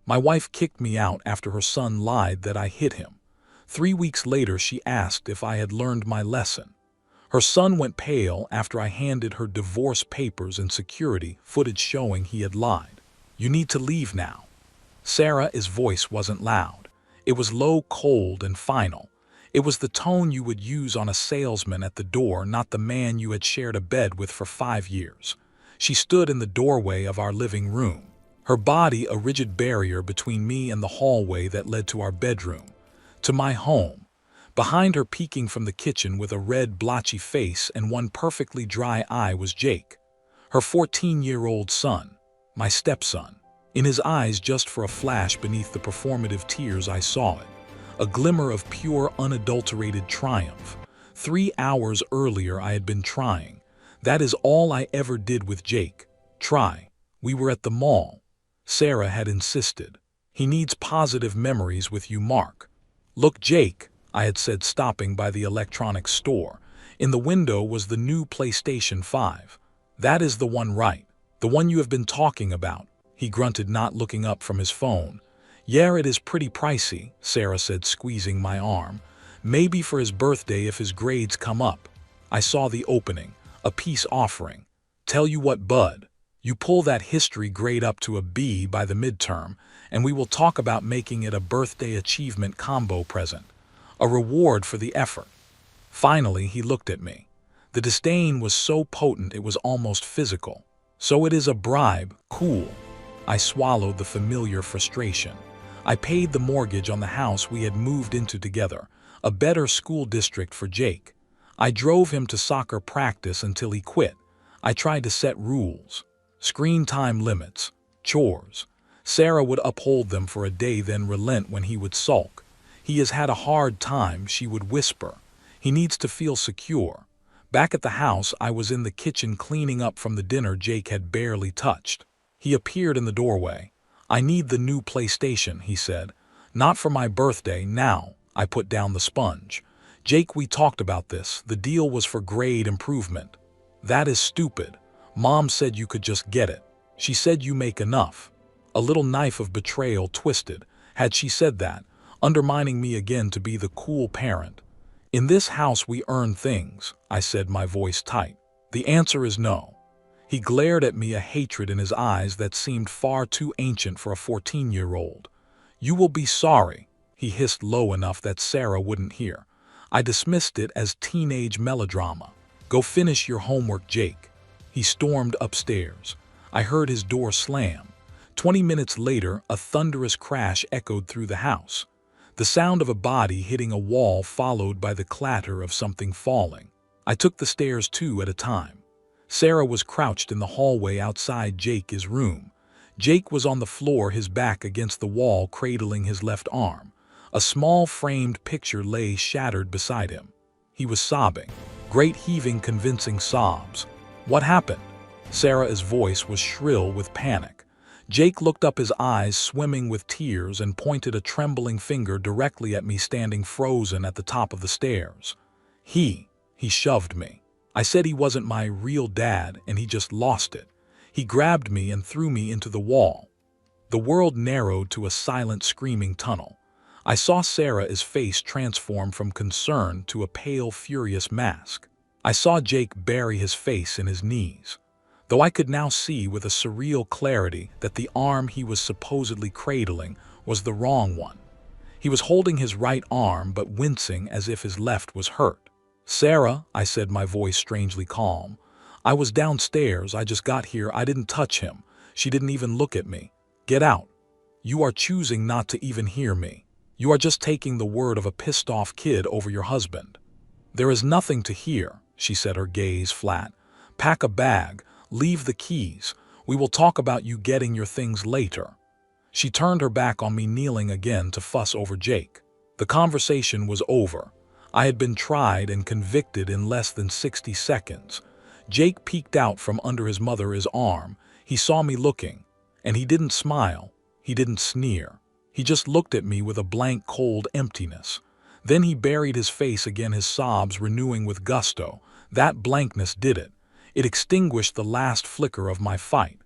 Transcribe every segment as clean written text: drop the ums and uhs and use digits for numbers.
My wife kicked me out after her son lied that I hit him. 3 weeks later, she asked if I had learned my lesson. Her son went pale after I handed her divorce papers and security footage showing he had lied. "You need to leave now." Sarah's voice wasn't loud. It was low, cold, and final. It was the tone you would use on a salesman at the door, not the man you had shared a bed with for 5 years. She stood in the doorway of our living room, her body a rigid barrier between me and the hallway that led to our bedroom, to my home. Behind her, peeking from the kitchen with a red, blotchy face and one perfectly dry eye, was Jake, her 14-year-old son, my stepson. In his eyes, just for a flash beneath the performative tears, I saw it, a glimmer of pure, unadulterated triumph. 3 hours earlier, I had been trying. That is all I ever did with Jake. Try. We were at the mall. Sarah had insisted. "He needs positive memories with you, Mark." "Look, Jake," I had said, stopping by the electronics store. In the window was the new PlayStation 5. "That is the one, right? The one you have been talking about," he grunted, not looking up from his phone. "Yeah, it is pretty pricey," Sarah said, squeezing my arm. "Maybe for his birthday if his grades come up." I saw the opening, a peace offering. "Tell you what, bud, you pull that history grade up to a B by the midterm, and we will talk about making it a birthday achievement combo present. A reward for the effort." Finally, he looked at me. The disdain was so potent it was almost physical. "So it is a bribe, cool." I swallowed the familiar frustration. I paid the mortgage on the house we had moved into together, a better school district for Jake. I drove him to soccer practice until he quit. I tried to set rules. Screen time limits, chores. Sarah would uphold them for a day, then relent when he would sulk. "He has had a hard time," she would whisper. "He needs to feel secure." Back at the house, I was in the kitchen cleaning up from the dinner Jake had barely touched. He appeared in the doorway. "I need the new PlayStation," he said. "Not for my birthday, now." I put down the sponge. "Jake, we talked about this. The deal was for grade improvement." "That is stupid. Mom said you could just get it. She said you make enough." A little knife of betrayal twisted. Had she said that, undermining me again to be the cool parent? "In this house we earn things," I said, my voice tight. "The answer is no." He glared at me, a hatred in his eyes that seemed far too ancient for a 14-year-old. "You will be sorry," he hissed low enough that Sarah wouldn't hear. I dismissed it as teenage melodrama. "Go finish your homework, Jake." He stormed upstairs. I heard his door slam. 20 minutes later, a thunderous crash echoed through the house. The sound of a body hitting a wall, followed by the clatter of something falling. I took the stairs 2 at a time. Sarah was crouched in the hallway outside Jake's room. Jake was on the floor, his back against the wall, cradling his left arm. A small framed picture lay shattered beside him. He was sobbing, great heaving, convincing sobs. "What happened?" Sarah's voice was shrill with panic. Jake looked up, his eyes swimming with tears, and pointed a trembling finger directly at me, standing frozen at the top of the stairs. He shoved me. I said he wasn't my real dad, and he just lost it. He grabbed me and threw me into the wall. The world narrowed to a silent, screaming tunnel. I saw Sarah's face transform from concern to a pale, furious mask. I saw Jake bury his face in his knees, though I could now see with a surreal clarity that the arm he was supposedly cradling was the wrong one. He was holding his right arm but wincing as if his left was hurt. "Sarah," I said, my voice strangely calm. "I was downstairs. I just got here. I didn't touch him." She didn't even look at me. "Get out." "You are choosing not to even hear me. You are just taking the word of a pissed-off kid over your husband." "There is nothing to hear," she said, her gaze flat. "Pack a bag. Leave the keys. We will talk about you getting your things later." She turned her back on me, kneeling again to fuss over Jake. The conversation was over. I had been tried and convicted in less than 60 seconds. Jake peeked out from under his mother's arm. He saw me looking, and he didn't smile. He didn't sneer. He just looked at me with a blank, cold emptiness. Then he buried his face again, his sobs renewing with gusto. That blankness did it. It extinguished the last flicker of my fight.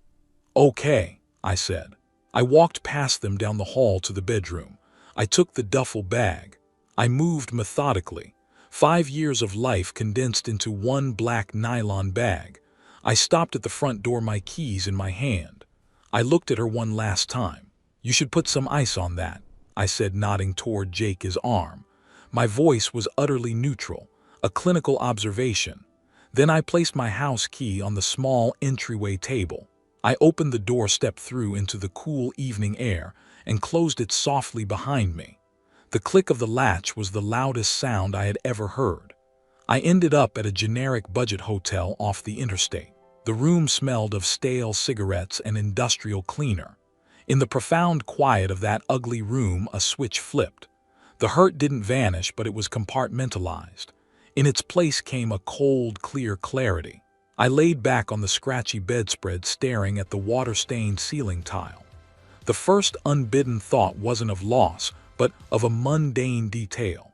"Okay," I said. I walked past them down the hall to the bedroom. I took the duffel bag. I moved methodically. 5 years of life condensed into one black nylon bag. I stopped at the front door, my keys in my hand. I looked at her one last time. "You should put some ice on that," I said, nodding toward Jake's arm. My voice was utterly neutral, a clinical observation. Then I placed my house key on the small entryway table. I opened the door, stepped through into the cool evening air, and closed it softly behind me. The click of the latch was the loudest sound I had ever heard. I ended up at a generic budget hotel off the interstate. The room smelled of stale cigarettes and industrial cleaner. In the profound quiet of that ugly room, a switch flipped. The hurt didn't vanish, but it was compartmentalized. In its place came a cold, clear clarity. I laid back on the scratchy bedspread, staring at the water-stained ceiling tile. The first unbidden thought wasn't of loss, but of a mundane detail.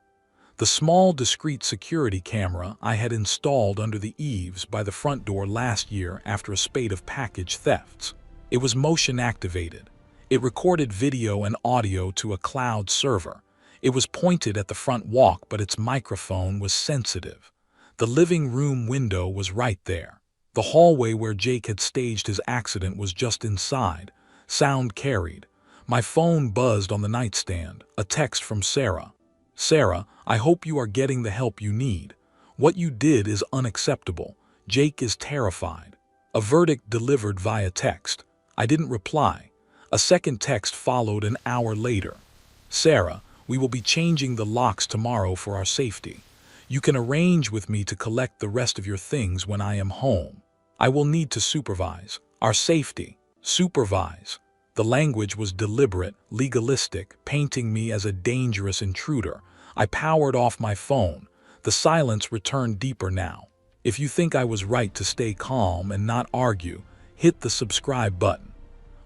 The small, discreet security camera I had installed under the eaves by the front door last year after a spate of package thefts. It was motion-activated. It recorded video and audio to a cloud server. It was pointed at the front walk, but its microphone was sensitive. The living room window was right there. The hallway where Jake had staged his accident was just inside. Sound carried. My phone buzzed on the nightstand, a text from Sarah. "Sarah, I hope you are getting the help you need. What you did is unacceptable. Jake is terrified." A verdict delivered via text. I didn't reply. A second text followed an hour later. "Sarah, we will be changing the locks tomorrow for our safety. You can arrange with me to collect the rest of your things when I am home. I will need to supervise. Our safety. Supervise." The language was deliberate, legalistic, painting me as a dangerous intruder. I powered off my phone. The silence returned deeper now. If you think I was right to stay calm and not argue, hit the subscribe button.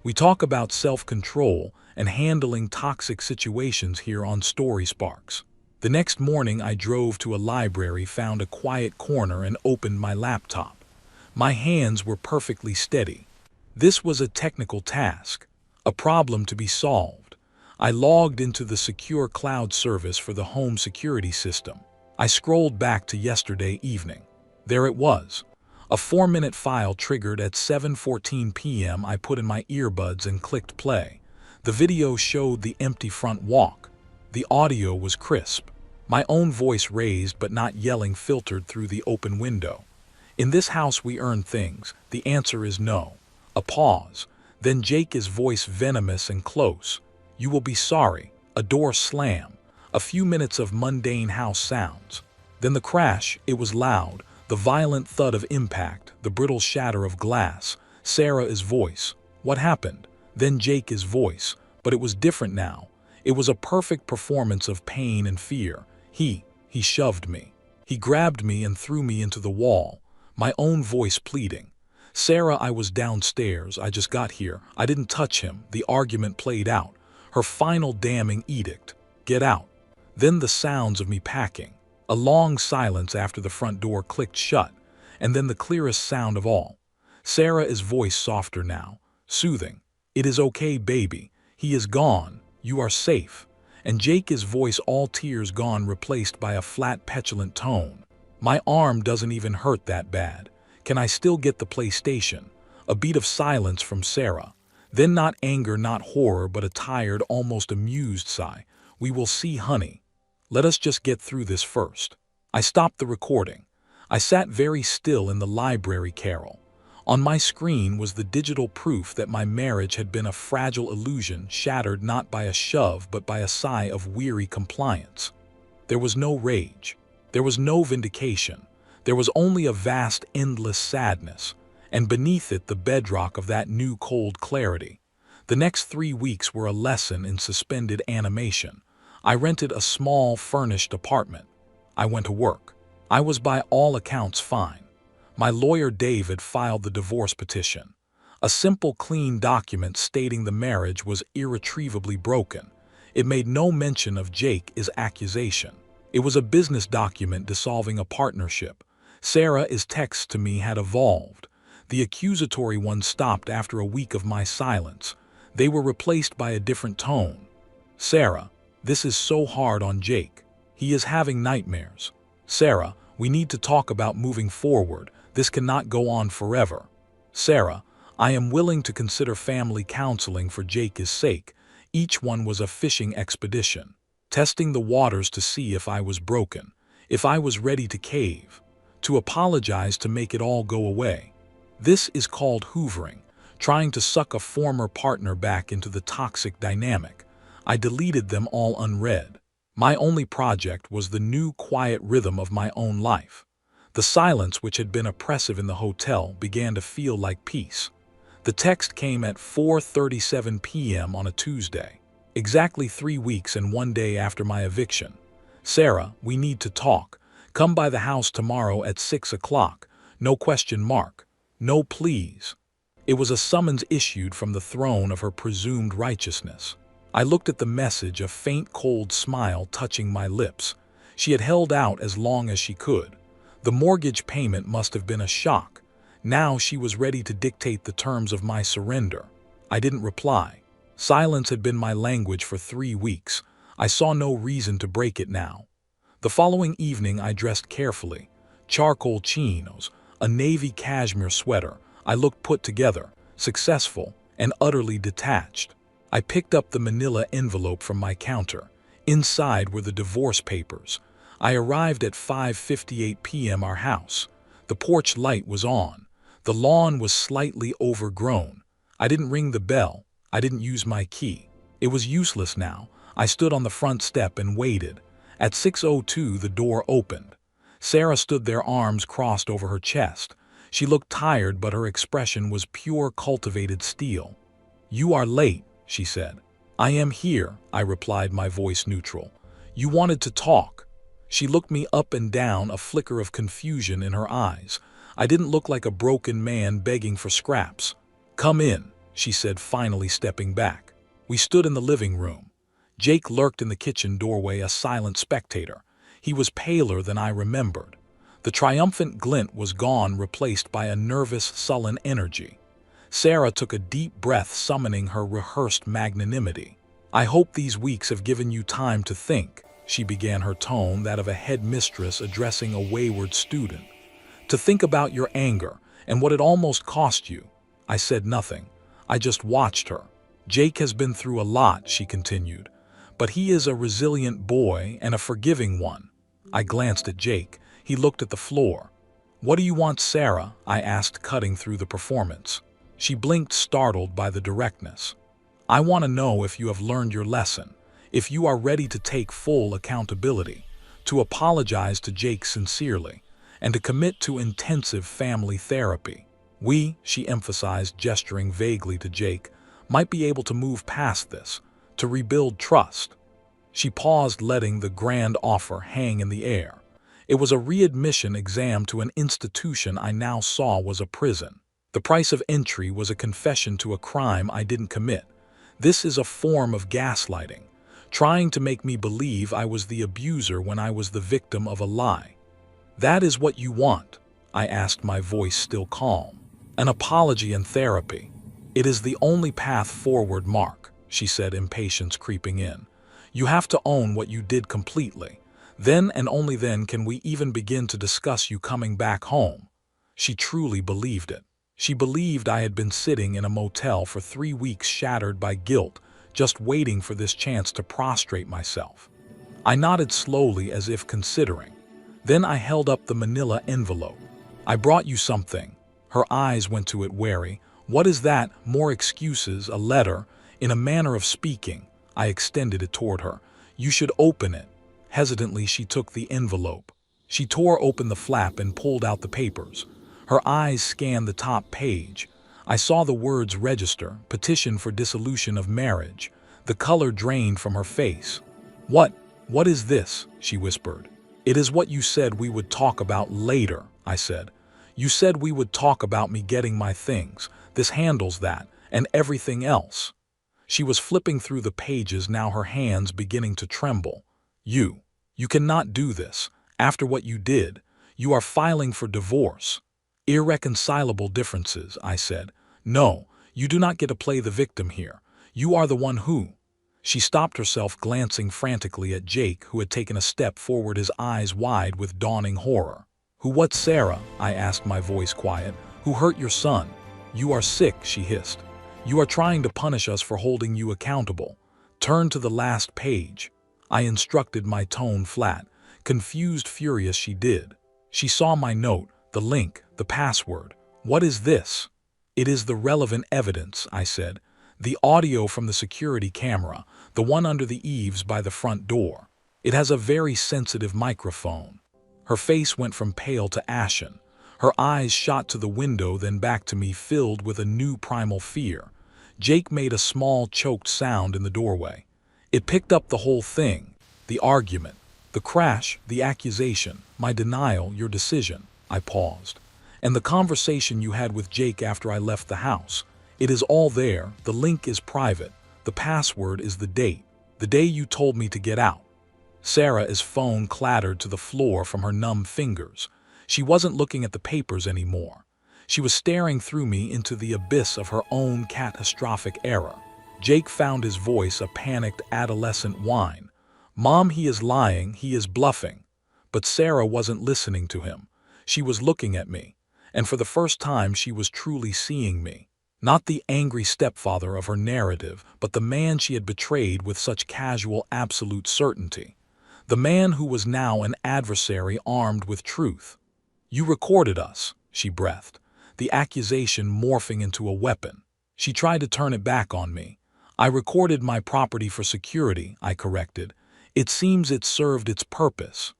We talk about self-control and handling toxic situations here on Story Sparks. The next morning I drove to a library, found a quiet corner, and opened my laptop. My hands were perfectly steady. This was a technical task, a problem to be solved. I logged into the secure cloud service for the home security system. I scrolled back to yesterday evening. There it was. A 4-minute file triggered at 7:14 p.m. I put in my earbuds and clicked play. The video showed the empty front walk. The audio was crisp. My own voice, raised but not yelling, filtered through the open window. "In this house we earn things. The answer is no." A pause. Then Jake's voice, venomous and close. "You will be sorry." A door slam. A few minutes of mundane house sounds. Then the crash. It was loud. The violent thud of impact, the brittle shatter of glass. Sarah's voice. "What happened?" Then Jake's voice. But it was different now. It was a perfect performance of pain and fear. He shoved me. He grabbed me and threw me into the wall. My own voice pleading. "Sarah, I was downstairs. I just got here. I didn't touch him." The argument played out. Her final damning edict. "Get out." Then the sounds of me packing. A long silence after the front door clicked shut. And then the clearest sound of all. Sarah's voice, softer now, soothing. "It is okay, baby. He is gone. You are safe." And Jake's voice, all tears gone, replaced by a flat, petulant tone. "My arm doesn't even hurt that bad. Can I still get the PlayStation?" A beat of silence from Sarah. Then not anger, not horror, but a tired, almost amused sigh. "We will see, honey. Let us just get through this first." I stopped the recording. I sat very still in the library, Carol. On my screen was the digital proof that my marriage had been a fragile illusion, shattered not by a shove but by a sigh of weary compliance. There was no rage. There was no vindication. There was only a vast, endless sadness, and beneath it the bedrock of that new cold clarity. The next 3 weeks were a lesson in suspended animation. I rented a small, furnished apartment. I went to work. I was by all accounts fine. My lawyer David filed the divorce petition. A simple, clean document stating the marriage was irretrievably broken. It made no mention of Jake's accusation. It was a business document dissolving a partnership. Sarah's texts to me had evolved. The accusatory one stopped after a week of my silence. They were replaced by a different tone. Sarah, this is so hard on Jake. He is having nightmares. Sarah, we need to talk about moving forward. This cannot go on forever. Sarah, I am willing to consider family counseling for Jake's sake. Each one was a fishing expedition, testing the waters to see if I was broken, if I was ready to cave, to apologize to make it all go away. This is called hoovering, trying to suck a former partner back into the toxic dynamic. I deleted them all unread. My only project was the new quiet rhythm of my own life. The silence which had been oppressive in the hotel began to feel like peace. The text came at 4:37 p.m. on a Tuesday, exactly 3 weeks and 1 day after my eviction. Sarah, we need to talk. Come by the house tomorrow at 6 o'clock. No question mark. No please. It was a summons issued from the throne of her presumed righteousness. I looked at the message, a faint cold smile touching my lips. She had held out as long as she could. The mortgage payment must have been a shock. Now she was ready to dictate the terms of my surrender. I didn't reply. Silence had been my language for 3 weeks. I saw no reason to break it now. The following evening I dressed carefully. Charcoal chinos, a navy cashmere sweater. I looked put together, successful, and utterly detached. I picked up the manila envelope from my counter. Inside were the divorce papers. I arrived at 5:58 p.m. our house. The porch light was on. The lawn was slightly overgrown. I didn't ring the bell. I didn't use my key. It was useless now. I stood on the front step and waited. At 6:02 the door opened. Sarah stood there, arms crossed over her chest. She looked tired, but her expression was pure cultivated steel. "You are late," she said. "I am here," I replied, my voice neutral. "You wanted to talk." She looked me up and down, a flicker of confusion in her eyes. I didn't look like a broken man begging for scraps. "Come in," she said, finally stepping back. We stood in the living room. Jake lurked in the kitchen doorway, a silent spectator. He was paler than I remembered. The triumphant glint was gone, replaced by a nervous, sullen energy. Sarah took a deep breath, summoning her rehearsed magnanimity. "I hope these weeks have given you time to think," she began, her tone that of a headmistress addressing a wayward student. "To think about your anger and what it almost cost you." I said nothing. I just watched her. "Jake has been through a lot," she continued, "but he is a resilient boy and a forgiving one." I glanced at Jake. He looked at the floor. "What do you want, Sarah?" I asked, cutting through the performance. She blinked, startled by the directness. "I want to know if you have learned your lesson, if you are ready to take full accountability, to apologize to Jake sincerely, and to commit to intensive family therapy. We," she emphasized, gesturing vaguely to Jake, "might be able to move past this, to rebuild trust." She paused, letting the grand offer hang in the air. It was a readmission exam to an institution I now saw was a prison. The price of entry was a confession to a crime I didn't commit. This is a form of gaslighting, trying to make me believe I was the abuser when I was the victim of a lie. "That is what you want?" I asked, my voice still calm. "An apology and therapy. It is the only path forward, Mark," she said, impatience creeping in. "You have to own what you did completely. Then and only then can we even begin to discuss you coming back home." She truly believed it. She believed I had been sitting in a motel for 3 weeks, shattered by guilt, just waiting for this chance to prostrate myself. I nodded slowly, as if considering. Then I held up the manila envelope. "I brought you something." Her eyes went to it, wary. "What is that?" "More excuses, a letter." In a manner of speaking, I extended it toward her. "You should open it." Hesitantly, she took the envelope. She tore open the flap and pulled out the papers. Her eyes scanned the top page. I saw the words "register, petition for dissolution of marriage." The color drained from her face. What is this?" she whispered. "It is what you said we would talk about later," I said. "You said we would talk about me getting my things. This handles that, and everything else." She was flipping through the pages now, her hands beginning to tremble. You cannot do this. After what you did, you are filing for divorce." "Irreconcilable differences," I said. "No, you do not get to play the victim here. You are the one who—" She stopped herself, glancing frantically at Jake, who had taken a step forward, his eyes wide with dawning horror. "Who what, Sarah?" I asked, my voice quiet. "Who hurt your son?" "You are sick," she hissed. "You are trying to punish us for holding you accountable. Turn to the last page." I instructed, my tone flat. Confused, furious, she did. She saw my note, the link, the password. "What is this?" "It is the relevant evidence," I said. "The audio from the security camera, the one under the eaves by the front door. It has a very sensitive microphone." Her face went from pale to ashen. Her eyes shot to the window, then back to me, filled with a new primal fear. Jake made a small, choked sound in the doorway. "It picked up the whole thing. The argument, the crash, the accusation, my denial, your decision." I paused. "And the conversation you had with Jake after I left the house. It is all there. The link is private. The password is the day you told me to get out." Sarah's phone clattered to the floor from her numb fingers. She wasn't looking at the papers anymore. She was staring through me into the abyss of her own catastrophic error. Jake found his voice a panicked adolescent whine. "Mom, he is lying, he is bluffing." But Sarah wasn't listening to him. She was looking at me. And for the first time she was truly seeing me. Not the angry stepfather of her narrative, but the man she had betrayed with such casual, absolute certainty. The man who was now an adversary armed with truth. "You recorded us," she breathed, the accusation morphing into a weapon. She tried to turn it back on me. "I recorded my property for security," I corrected. "It seems it served its purpose."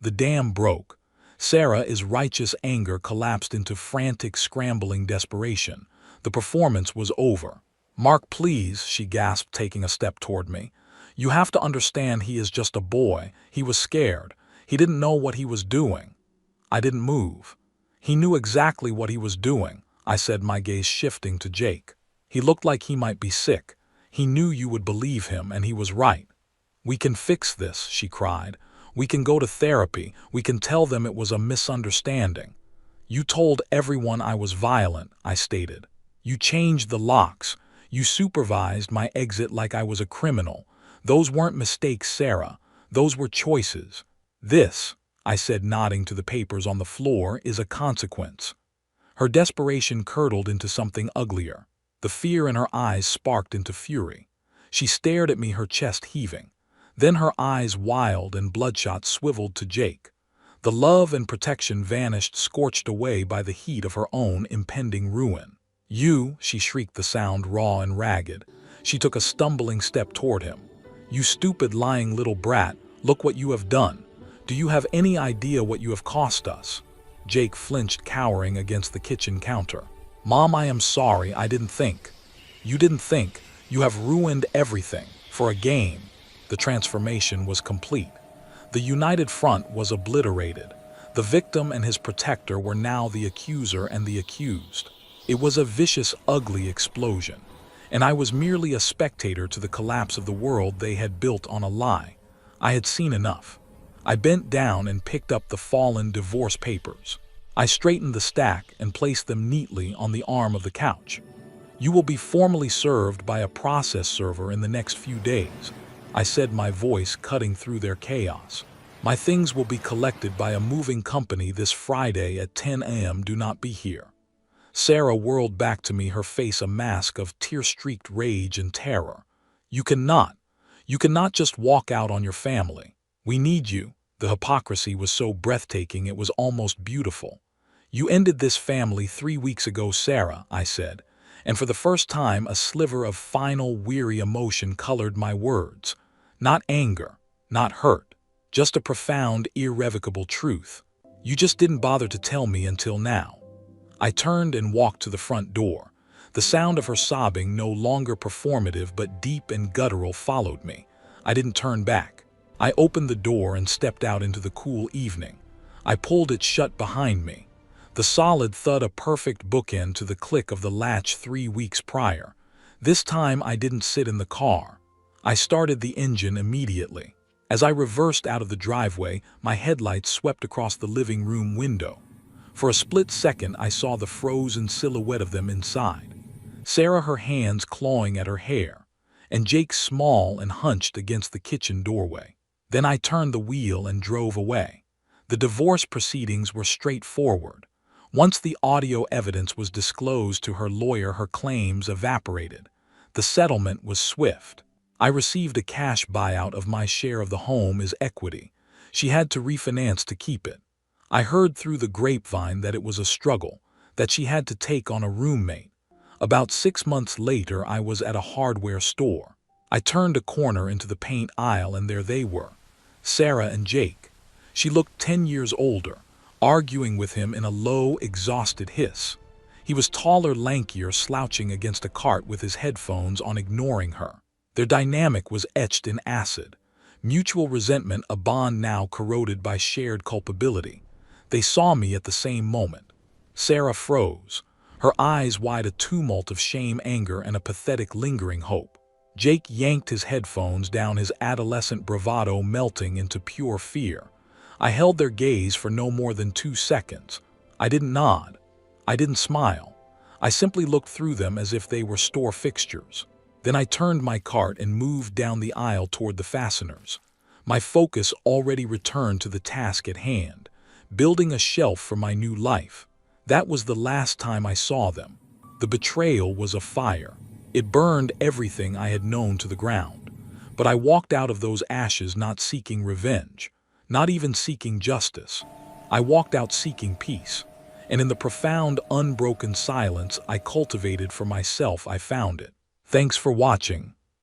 The dam broke. Sarah's righteous anger collapsed into frantic, scrambling desperation. The performance was over. "Mark, please," she gasped, taking a step toward me. "You have to understand, he is just a boy. He was scared. He didn't know what he was doing." I didn't move. "He knew exactly what he was doing," I said, my gaze shifting to Jake. "He looked like he might be sick. He knew you would believe him, and he was right." "We can fix this," she cried. "We can go to therapy. We can tell them it was a misunderstanding." "You told everyone I was violent," I stated. "You changed the locks. You supervised my exit like I was a criminal. Those weren't mistakes, Sarah. Those were choices. This," I said, nodding to the papers on the floor, "is a consequence." Her desperation curdled into something uglier. The fear in her eyes sparked into fury. She stared at me, her chest heaving. Then her eyes, wild and bloodshot, swiveled to Jake. The love and protection vanished, scorched away by the heat of her own impending ruin. "You," she shrieked, the sound raw and ragged. She took a stumbling step toward him. "You stupid, lying little brat, look what you have done. Do you have any idea what you have cost us?" Jake flinched, cowering against the kitchen counter. "Mom, I am sorry, I didn't think." "You didn't think. You have ruined everything. For a game." The transformation was complete. The united front was obliterated. The victim and his protector were now the accuser and the accused. It was a vicious, ugly explosion, and I was merely a spectator to the collapse of the world they had built on a lie. I had seen enough. I bent down and picked up the fallen divorce papers. I straightened the stack and placed them neatly on the arm of the couch. "You will be formally served by a process server in the next few days," I said, my voice cutting through their chaos. "My things will be collected by a moving company this Friday at 10 a.m. Do not be here." Sarah whirled back to me, her face a mask of tear-streaked rage and terror. You cannot just walk out on your family. We need you." The hypocrisy was so breathtaking it was almost beautiful. "You ended this family 3 weeks ago, Sarah," I said, and for the first time a sliver of final, weary emotion colored my words. Not anger, not hurt, just a profound, irrevocable truth. "You just didn't bother to tell me until now." I turned and walked to the front door. The sound of her sobbing, no longer performative but deep and guttural, followed me. I didn't turn back. I opened the door and stepped out into the cool evening. I pulled it shut behind me. The solid thud, a perfect bookend to the click of the latch 3 weeks prior. This time I didn't sit in the car. I started the engine immediately. As I reversed out of the driveway, my headlights swept across the living room window. For a split second I saw the frozen silhouette of them inside. Sarah, her hands clawing at her hair. and Jake small and hunched against the kitchen doorway. Then I turned the wheel and drove away. The divorce proceedings were straightforward. Once the audio evidence was disclosed to her lawyer, her claims evaporated. The settlement was swift. I received a cash buyout of my share of the home as equity. She had to refinance to keep it. I heard through the grapevine that it was a struggle, that she had to take on a roommate. About 6 months later, I was at a hardware store. I turned a corner into the paint aisle, and there they were, Sarah and Jake. She looked 10 years older, arguing with him in a low, exhausted hiss. He was taller, lankier, slouching against a cart with his headphones on, ignoring her. Their dynamic was etched in acid. Mutual resentment, a bond now corroded by shared culpability. They saw me at the same moment. Sarah froze, her eyes wide, a tumult of shame, anger, and a pathetic, lingering hope. Jake yanked his headphones down, his adolescent bravado melting into pure fear. I held their gaze for no more than 2 seconds. I didn't nod. I didn't smile. I simply looked through them as if they were store fixtures. Then I turned my cart and moved down the aisle toward the fasteners. My focus already returned to the task at hand, building a shelf for my new life. That was the last time I saw them. The betrayal was a fire. It burned everything I had known to the ground. But I walked out of those ashes not seeking revenge, not even seeking justice. I walked out seeking peace. And in the profound, unbroken silence I cultivated for myself, I found it. Thanks for watching.